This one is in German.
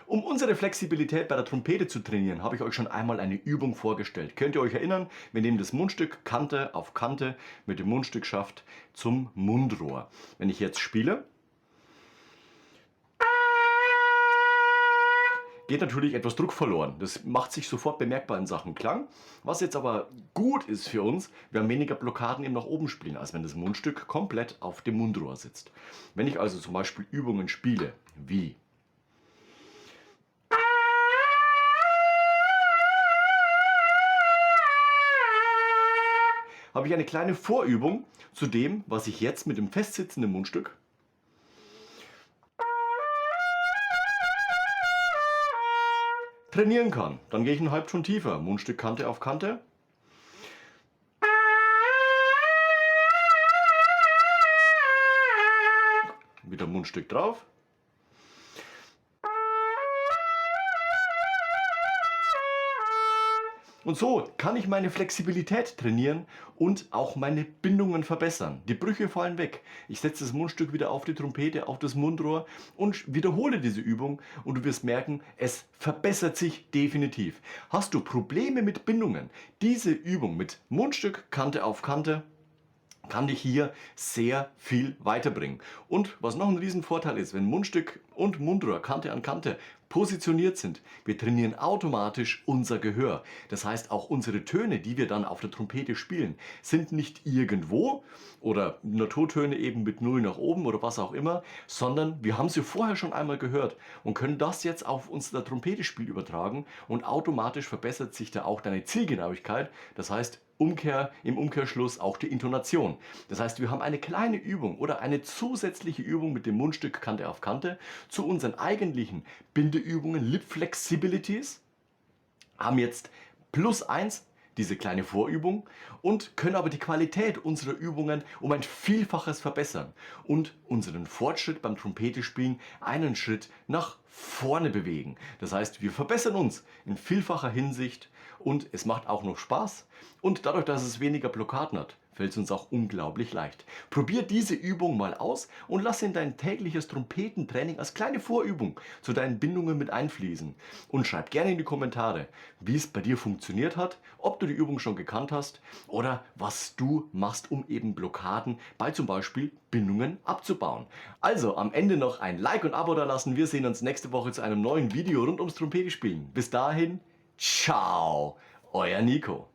Um unsere Flexibilität bei der Trompete zu trainieren, habe ich euch schon einmal eine Übung vorgestellt. Könnt ihr euch erinnern? Wir nehmen das Mundstück Kante auf Kante mit dem Mundstückschaft zum Mundrohr. Wenn ich jetzt spiele, geht natürlich etwas Druck verloren. Das macht sich sofort bemerkbar in Sachen Klang. Was jetzt aber gut ist für uns, wir haben weniger Blockaden im nach oben spielen, als wenn das Mundstück komplett auf dem Mundrohr sitzt. Wenn ich also zum Beispiel Übungen spiele, wie habe ich eine kleine Vorübung zu dem, was ich jetzt mit dem festsitzenden Mundstück trainieren kann. Dann gehe ich einen Halbton tiefer, Mundstück Kante auf Kante. Wieder Mundstück drauf. Und so kann ich meine Flexibilität trainieren und auch meine Bindungen verbessern. Die Brüche fallen weg. Ich setze das Mundstück wieder auf die Trompete, auf das Mundrohr und wiederhole diese Übung und du wirst merken, es verbessert sich definitiv. Hast du Probleme mit Bindungen? Diese Übung mit Mundstück Kante auf Kante kann dich hier sehr viel weiterbringen. Und was noch ein Riesenvorteil ist, wenn Mundstück und Mundrohr Kante an Kante positioniert sind, wir trainieren automatisch unser Gehör. Das heißt, auch unsere Töne, die wir dann auf der Trompete spielen, sind nicht irgendwo oder Naturtöne eben mit Null nach oben oder was auch immer, sondern wir haben sie vorher schon einmal gehört und können das jetzt auf unser Trompetespiel übertragen und automatisch verbessert sich da auch deine Zielgenauigkeit. Das heißt, im Umkehrschluss auch die Intonation. Das heißt, wir haben eine kleine Übung oder eine zusätzliche Übung mit dem Mundstück Kante auf Kante zu unseren eigentlichen Bindeübungen, Lip Flexibilities, haben jetzt +1 diese kleine Vorübung und können aber die Qualität unserer Übungen um ein Vielfaches verbessern und unseren Fortschritt beim Trompetespielen einen Schritt nach vorne bewegen. Das heißt, wir verbessern uns in vielfacher Hinsicht und es macht auch noch Spaß und dadurch, dass es weniger Blockaden hat, fällt es uns auch unglaublich leicht. Probier diese Übung mal aus und lass in dein tägliches Trompetentraining als kleine Vorübung zu deinen Bindungen mit einfließen. Und schreib gerne in die Kommentare, wie es bei dir funktioniert hat, ob du die Übung schon gekannt hast oder was du machst, um eben Blockaden bei zum Beispiel Bindungen abzubauen. Also am Ende noch ein Like und Abo da lassen. Wir sehen uns nächste Woche zu einem neuen Video rund ums Trompetespielen. Bis dahin, ciao, euer Nico.